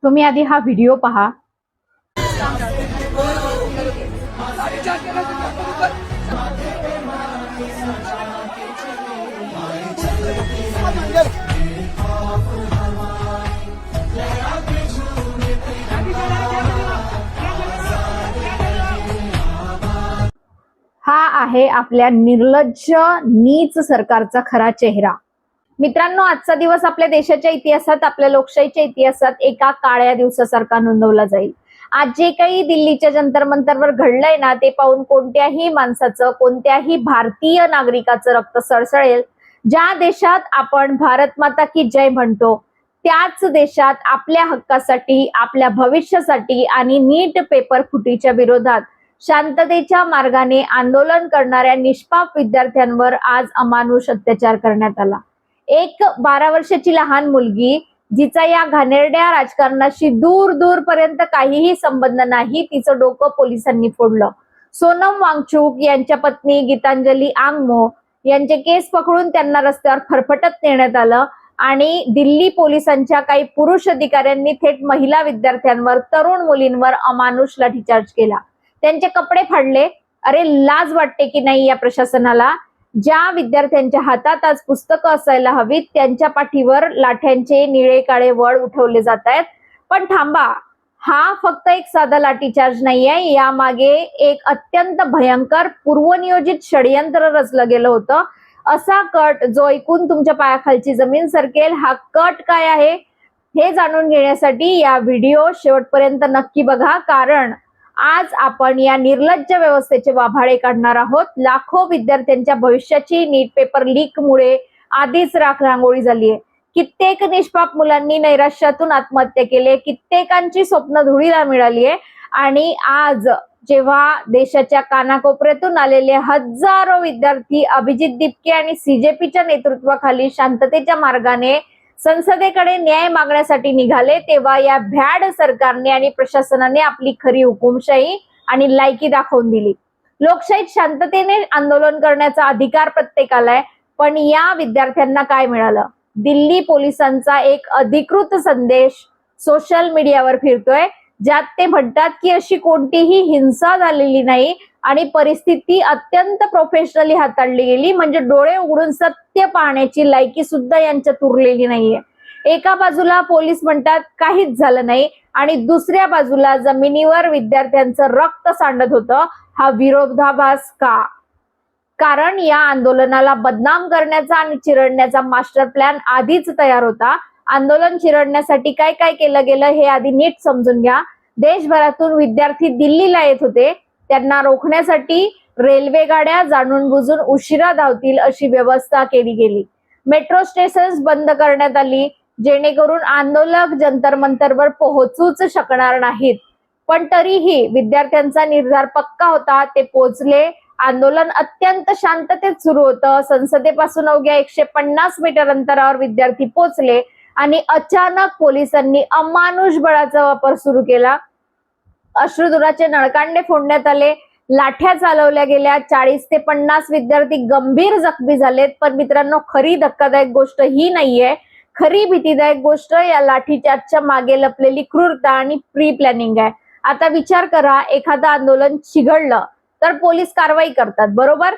तुम्ही आधी हा व्हिडिओ पहा। हा आहे आपल्या निर्लज्ज नीच सरकारचा खरा चेहरा। मित्रांनो, आजचा दिवस आपल्या देशाच्या इतिहासात, आपल्या लोकशाहीच्या इतिहासात एका काळ्या दिवसासारखा नोंदवला जाईल। आज जे काही दिल्लीच्या जंतर मंतरवर घडलंय ना, ते पाहून कोणत्याही माणसाचं, कोणत्याही भारतीय नागरिकाचं रक्त सळसळेल। ज्या देशात आपण भारत माता की जय म्हणतो, त्याच देशात आपल्या हक्कासाठी, आपल्या भविष्यासाठी आणि नीट पेपर फुटीच्या विरोधात शांततेच्या मार्गाने आंदोलन करणाऱ्या निष्पाप विद्यार्थ्यांवर आज अमानुष अत्याचार करण्यात आला। एक 12 वर्षाची लहान मुलगी, जिचा या घाणेरड्या राजकारणाशी दूर दूर पर्यंत काहीही संबंध नाही, तिचं डोकं पोलिसांनी फोडलं। सोनम वांगचुक यांच्या पत्नी गीतांजली आंगमो यांचे केस पकडून त्यांना रस्त्यावर फरफटत नेण्यात आलं आणि दिल्ली पोलिसांच्या काही पुरुष अधिकाऱ्यांनी थेट महिला विद्यार्थ्यांवर, तरुण मुलींवर अमानुष लाठीचार्ज केला, त्यांचे कपडे फाडले। अरे, लाज वाटते की नाही या प्रशासनाला? ज्या विद्यार्थ्यांच्या हातात आज पुस्तकं असायला हवीत, त्यांच्या पाठीवर लाठ्यांचे निळे काळे वळ उठवले जात आहेत। पण थांबा, हा फक्त एक साधा लाठीचार्ज नाहीये, यामागे एक अत्यंत भयंकर पूर्वनियोजित षडयंत्र रचलं गेलं होतं। असा कट जो ऐकून तुमच्या पायाखालची जमीन सरकेल। हा कट काय आहे हे जाणून घेण्यासाठी या व्हिडिओ शेवटपर्यंत नक्की बघा, कारण आज आपण या निर्लज्ज व्यवस्थेचे वाभाडे काढणार आहोत। लाखो विद्यार्थ्यांच्या भविष्याची नीट पेपर लीक मुळे आधीच राख रांगोळी झालीये। कित्येक निष्पाप मुलांनी नैराश्यातून आत्महत्या केली, कित्येकांची स्वप्न धुळीला मिळालीये आणि आज जेव्हा देशाच्या कानाकोपऱ्यातून आलेले हजारो विद्यार्थी अभिजित दिपके आणि सीजेपीच्या नेतृत्वाखाली शांततेच्या मार्गाने संसदेकडे न्याय मागण्यासाठी निघाले, तेव्हा या भ्याड सरकारने आणि प्रशासनाने आपली खरी हुकुमशाही आणि लायकी दाखवून दिली। लोकशाहीत शांततेने आंदोलन करण्याचा अधिकार प्रत्येकाला आहे, पण या विद्यार्थ्यांना काय मिळालं? दिल्ली पोलिसांचा एक अधिकृत संदेश सोशल मीडियावर फिरतोय, ज्यात ते म्हणतात की अशी कोणतीही हिंसा झालेली नाही आणि परिस्थिती अत्यंत प्रोफेशनली हाताळली गेली, म्हणजे डोळे उघडून सत्य पाहण्याची लायकी सुद्धा यांच्यात उरलेली नाहीये। एका बाजूला पोलीस म्हणतात काहीच झालं नाही आणि दुसऱ्या बाजूला जमिनीवर विद्यार्थ्यांचं रक्त सांडत होतं। हा विरोधाभास का? कारण या आंदोलनाला बदनाम करण्याचा आणि चिरडण्याचा मास्टर प्लॅन आधीच तयार होता। आंदोलन चिरडण्यासाठी काय काय केलं गेलं हे आधी नीट समजून घ्या। देशभरातून विद्यार्थी दिल्लीला येत होते, त्यांना रोखण्यासाठी रेल्वे गाड्या जाणून बुजून उशिरा धावतील अशी व्यवस्था केली गेली। मेट्रो स्टेशन्स बंद करण्यात आली, जेणेकरून आंदोलक जंतर मंतरवर पोहोचूच शकणार नाहीत। पण तरीही विद्यार्थ्यांचा निर्धार पक्का होता, ते पोहोचले। आंदोलन अत्यंत शांततेत सुरू होतं। संसदेपासून अवघ्या 150 मीटर अंतरावर विद्यार्थी पोहोचले आणि अचानक पोलिसांनी अमानुष बळाचा वापर सुरू केला। अश्रुधुराचे नळकांडे फोडण्यात आले, लाठ्या चालवल्या गेल्या, 40 ते 50 विद्यार्थी गंभीर जखमी झालेत। पण मित्रांनो, खरी धक्कादायक गोष्ट ही नाहीये। खरी भीतीदायक गोष्ट या लाठीचार्जच्या मागे लपलेली क्रूरता आणि प्री प्लॅनिंग आहे। आता विचार करा, एखादं आंदोलन चिघळलं तर पोलीस कारवाई करतात, बरोबर?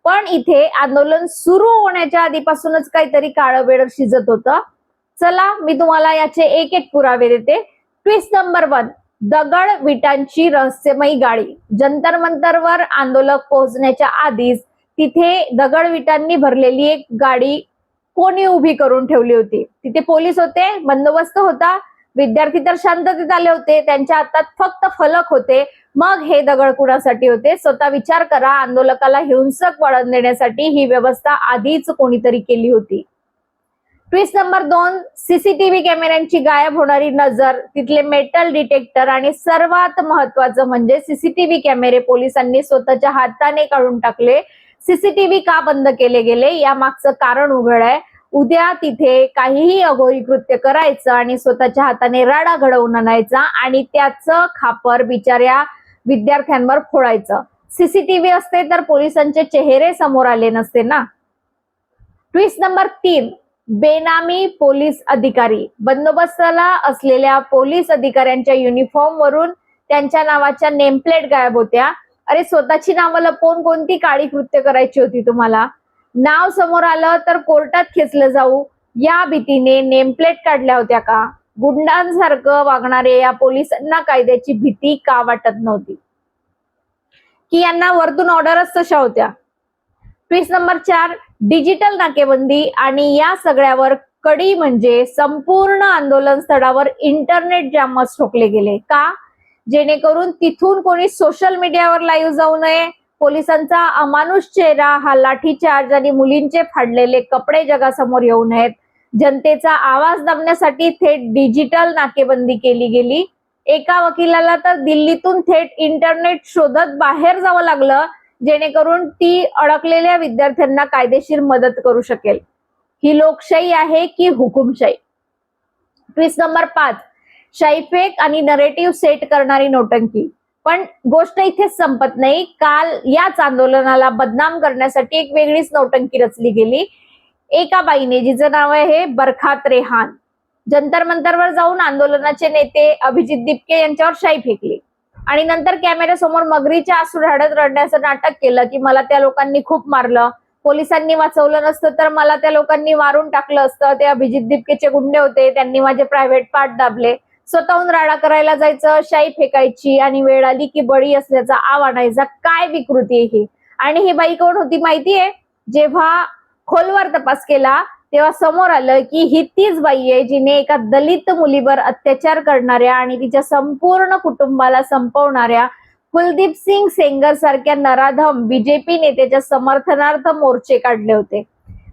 पण इथे आंदोलन सुरू होण्याच्या आधीपासूनच काहीतरी काळं शिजत होतं। चला, मी तुम्हाला याचे एक एक पुरावे देते। ट्विस्ट नंबर 1, दगड विटांची रहस्यमयी गाडी। जंतर मंतरवर आंदोलक पोहोचण्याच्या आधीच तिथे दगड विटांनी भरलेली एक गाडी कोणी उभी करून ठेवली होती। तिथे पोलीस होते, बंदोबस्त होता, विद्यार्थी तर शांततेत आले होते, त्यांच्या हातात फक्त फलक होते। मग हे दगड कुणासाठी होते? स्वतः विचार करा। आंदोलकाला हिंसक वळण देण्यासाठी ही व्यवस्था आधीच कोणीतरी केली होती। ट्विस्ट नंबर 2, सीसीटीव्ही कॅमेऱ्यांची गायब होणारी नजर, तिथले मेटल डिटेक्टर आणि सर्वात महत्वाचं म्हणजे सीसीटीव्ही कॅमेरे पोलिसांनी स्वतःच्या हाताने काढून टाकले। सीसीटीव्ही का बंद केले गेले यामागचं कारण उघड आहे। उद्या तिथे काहीही अघोरी कृत्य करायचं आणि स्वतःच्या हाताने राडा घडवून आणायचा आणि त्याचं खापर बिचाऱ्या विद्यार्थ्यांवर फोडायचं। सीसीटीव्ही असते तर पोलिसांचे चेहरे समोर आले नसते ना। ट्विस्ट नंबर 3, बेनामी पोलीस अधिकारी, बंदोबस्ताला असलेल्या पोलीस अधिकाऱ्यांच्या युनिफॉर्म वरून त्यांच्या नावाच्या नेमप्लेट गायब होत्या. अरे स्वतःची नावं लपवून कोणती काळी कृत्य करायची होती तुम्हाला? नाव समोर आलं तर कोर्टात खेचलं जाऊ या भीतीने नेमप्लेट काढल्या होत्या का? गुंडांसारखं वागणारे या पोलिसांना कायद्याची भीती का वाटत नव्हती? की यांना वरतून ऑर्डरच तशा होत्या? ट्विस्ट नंबर 4, डिजिटल नाकेबंदी आणि या सगळ्यावर कडी म्हणजे संपूर्ण आंदोलन स्थळावर इंटरनेट जॅमच ठोकले गेले का? जेणेकरून तिथून कोणी सोशल मीडियावर लाईव्ह जाऊ नये. पोलिसांचा अमानुष चेहरा, हा लाठीचार्ज आणि मुलींचे फाडलेले कपडे जगासमोर येऊ नयेत. जनतेचा आवाज दाबण्यासाठी थेट डिजिटल नाकेबंदी केली गेली. एका वकिलाला तर दिल्लीतून थेट इंटरनेट शोधत बाहेर जावं लागलं, जेणेकरून ती अडकलेल्या विद्यार्थ्यांना कायदेशीर मदत करू शकेल. ही लोकशाही आहे की हुकुमशाही? ट्विस्ट नंबर 5, शाईफेक आणि नरेटिव्ह सेट करणारी नौटंकी. पण गोष्ट इथेच संपत नाही. काल याच आंदोलनाला बदनाम करण्यासाठी एक वेगळीच नौटंकी रचली गेली. एका बाईने, जिचं नाव आहे बरखात रेहान, जंतर मंतरवर जाऊन आंदोलनाचे नेते अभिजित दिपके यांच्यावर शाई फेकली आणि नंतर कॅमेऱ्यासमोर मगरीच्या आसू ढाळत रडण्याचं नाटक केलं की मला त्या लोकांनी खूप मारलं, पोलिसांनी वाचवलं नसतं तर मला त्या लोकांनी मारून टाकलं असतं, ते अभिजित दिपकेचे गुंडे होते, त्यांनी माझे प्रायव्हेट पार्ट दाबले. स्वतःहून राडा करायला जायचं, शाई फेकायची आणि वेळ आली की बळी असल्याचा आव आणायचा. काय विकृती आहे ही? आणि ही बाई कोण होती माहितीये? जेव्हा खोलवर तपास केला तेव्हा समोर आलं की ही तीच बाई आहे जिने एका दलित मुलीवर अत्याचार करणाऱ्या आणि तिच्या संपूर्ण कुटुंबाला संपवणाऱ्या कुलदीप सिंग सेंगर सारख्या नराधम बीजेपी नेत्याच्या समर्थनार्थ मोर्चे काढले होते.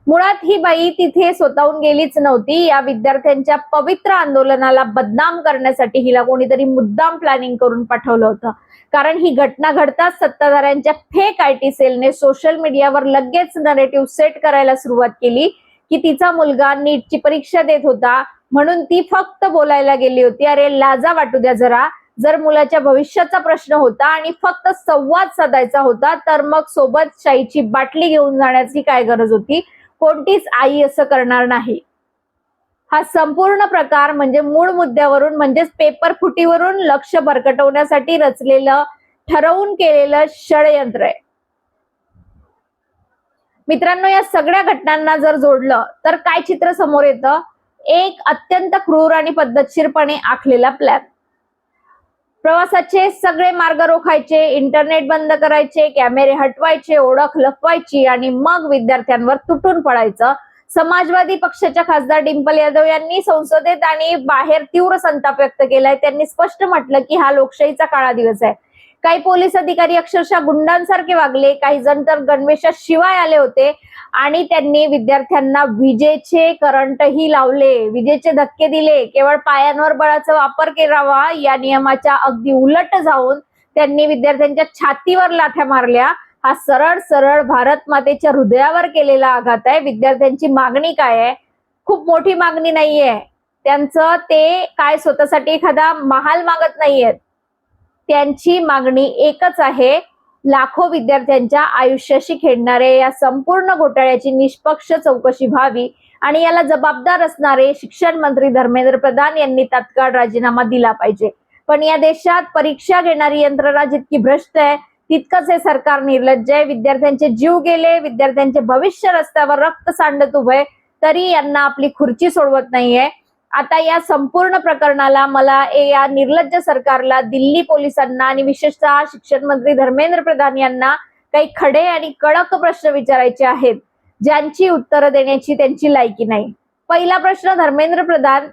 मुळात ही बाई तिथे स्वतःहून गेलीच नव्हती. या विद्यार्थ्यांच्या पवित्र आंदोलनाला बदनाम करण्यासाठी हिला कोणीतरी मुद्दाम प्लॅनिंग करून पाठवलं होतं. कारण ही घटना घडताच सत्ताधाऱ्यांच्या फेक आयटी सेलने सोशल मीडियावर लगेच नरेटिव्ह सेट करायला सुरुवात केली की तिचा मुलगा नीटची परीक्षा देत होता म्हणून ती फक्त बोलायला गेली होती. अरे लाजा वाटू द्या जरा. जर मुलाच्या भविष्याचा प्रश्न होता आणि फक्त संवाद साधायचा होता तर मग सोबत शाईची बाटली घेऊन जाण्याची काय गरज होती? कोणतीच आई असं करणार नाही. हा संपूर्ण प्रकार म्हणजे मूळ मुद्द्यावरून म्हणजेच पेपर फुटीवरून लक्ष भरकटवण्यासाठी रचलेलं, ठरवून केलेलं षडयंत्र आहे. मित्रांनो, या सगळ्या घटनांना जर जोडलं तर काय चित्र समोर येतं? एक अत्यंत क्रूर आणि पद्धतशीरपणे आखलेला प्लॅन. प्रवासाचे सगळे मार्ग रोखायचे, इंटरनेट बंद करायचे, कॅमेरे हटवायचे, ओळख लपवायची आणि मग विद्यार्थ्यांवर तुटून पडायचं. समाजवादी पक्षाच्या खासदार डिंपल यादव यांनी संसदेत आणि बाहेर तीव्र संताप व्यक्त केलाय. त्यांनी स्पष्ट म्हटलं की हा लोकशाहीचा काळा दिवस आहे. काही पोलीस अधिकारी अक्षरशः गुंडांसारखे वागले, काही जण तर गणवेशात शिवाय आले होते आणि त्यांनी विद्यार्थ्यांना विजेचे करंटही लावले, विजेचे धक्के दिले. केवळ पायांवर बळाचा वापर करावा या नियमाच्या अगदी उलट जाऊन त्यांनी विद्यार्थ्यांच्या छातीवर लाथ्या मारल्या. हा सरळ सरळ भारत मातेच्या हृदयावर केलेला आघात आहे. विद्यार्थ्यांची मागणी काय आहे? खूप मोठी मागणी नाहीये त्यांचं. ते काय स्वतःसाठी एखादा महाल मागत नाहीयेत. त्यांची मागणी एकच आहे, लाखो विद्यार्थ्यांच्या आयुष्याशी खेळणाऱ्या या संपूर्ण घोटाळ्याची निष्पक्ष चौकशी व्हावी आणि याला जबाबदार असणारे शिक्षण मंत्री धर्मेंद्र प्रधान यांनी तात्काळ राजीनामा दिला पाहिजे. पण या देशात परीक्षा घेणारी यंत्रणा जितकी भ्रष्ट आहे तितकंच हे सरकार निर्लज्ज आहे. विद्यार्थ्यांचे जीव गेले, विद्यार्थ्यांचे भविष्य रस्त्यावर रक्त सांडत उभे, तरी यांना आपली खुर्ची सोडवत नाहीये. आता या संपूर्ण प्रकरणाला मला या निर्लज्ज सरकारला, दिल्ली पोलिसांना आणि विशेषतः शिक्षण मंत्री धर्मेंद्र प्रधान यांना काही खडे आणि कडक प्रश्न विचारायचे आहेत, ज्यांची उत्तरं देण्याची त्यांची लायकी नाही. पहिला प्रश्न, धर्मेंद्र प्रधान,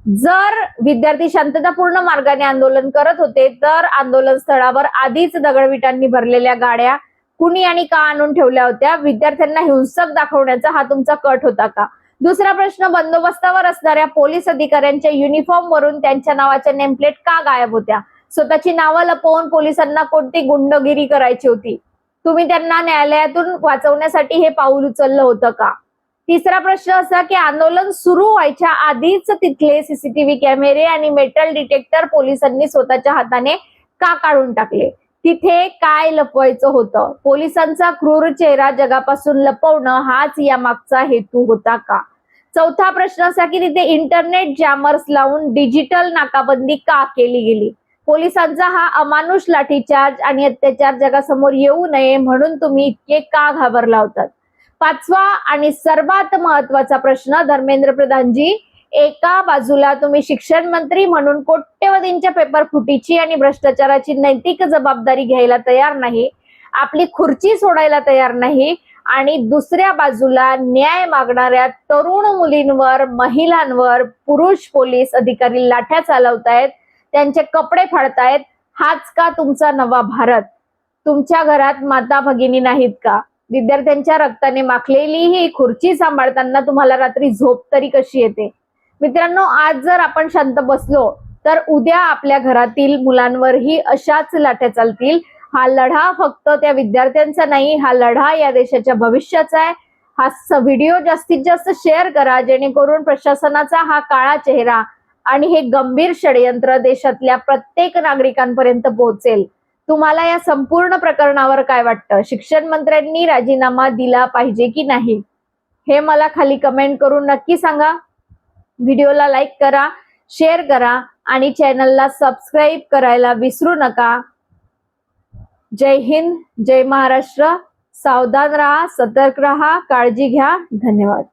जर विद्यार्थी शांततापूर्ण मार्गाने आंदोलन करत होते तर आंदोलन स्थळावर आधीच दगडविटांनी भरलेल्या गाड्या कुणी आणि का आणून ठेवल्या होत्या? विद्यार्थ्यांना हिंसक दाखवण्याचा हा तुमचा कट होता का? दुसरा प्रश्न, बंदोबस्तावर असणाऱ्या पोलीस अधिकाऱ्यांच्या युनिफॉर्म वरून त्यांच्या नावाच्या नेमप्लेट का गायब होत्या? स्वतःची नावं लपवून पोलिसांना कोणती गुंडगिरी करायची होती? तुम्ही त्यांना न्यायालयातून वाचवण्यासाठी हे पाऊल उचललं होतं का? तिसरा प्रश्न असा की आंदोलन सुरू व्हायच्या आधीच तिथले सीसीटीव्ही कॅमेरे आणि मेटल डिटेक्टर पोलिसांनी स्वतःच्या हाताने का काढून टाकले? तिथे काय लपवायचं होतं? पोलिसांचा क्रूर चेहरा जगापासून लपवणं हाच या मागचा हेतू होता का? चौथा प्रश्न असा की तिथे इंटरनेट जॅमर्स लावून डिजिटल नाकाबंदी का केली गेली? पोलिसांचा हा अमानुष लाठीचार्ज आणि अत्याचार जगासमोर येऊ नये म्हणून तुम्ही इतके का घाबरला होतात? पाचवा आणि सर्वात महत्वाचा प्रश्न धर्मेंद्र प्रधानजी, एका बाजूला तुम्ही शिक्षण मंत्री म्हणून कोट्यवधींच्या पेपर फुटीची आणि भ्रष्टाचाराची नैतिक जबाबदारी घ्यायला तयार नाही, आपली खुर्ची सोडायला तयार नाही, आणि दुसऱ्या बाजूला न्याय मागणाऱ्या तरुण मुलींवर, महिलांवर पुरुष पोलीस अधिकारी लाठ्या चालवतायत, त्यांचे कपडे फाडतायत. हाच का तुमचा नवा भारत? तुमच्या घरात माता भगिनी नाहीत का? विद्यार्थ्यांच्या रक्ताने माखलेली ही खुर्ची सांभाळताना तुम्हाला रात्री झोप तरी कशी येते? मित्रांनो, आज जर आपण शांत बसलो तर उद्या आपल्या घरातील मुलांवरही अशाच लाठ्या चालतील. हा लढा फक्त त्या विद्यार्थ्यांचा नाही, हा लढा या देशाच्या भविष्याचा आहे. हा व्हिडिओ जास्तीत जास्त शेअर करा जेणेकरून प्रशासनाचा हा काळा चेहरा आणि हे गंभीर षडयंत्र देशातल्या प्रत्येक नागरिकांपर्यंत पोहोचेल. तुम्हाला या संपूर्ण प्रकरणावर काय वाटतं? शिक्षण मंत्र्यांनी राजीनामा दिला पाहिजे की नाही? हे मला खाली कमेंट करून नक्की सांगा. व्हिडिओला लाईक करा, शेअर करा आणि चॅनलला सबस्क्राईब करायला विसरू नका. जय हिंद, जय महाराष्ट्र. सावधान राहा, सतर्क राहा, काळजी घ्या. धन्यवाद.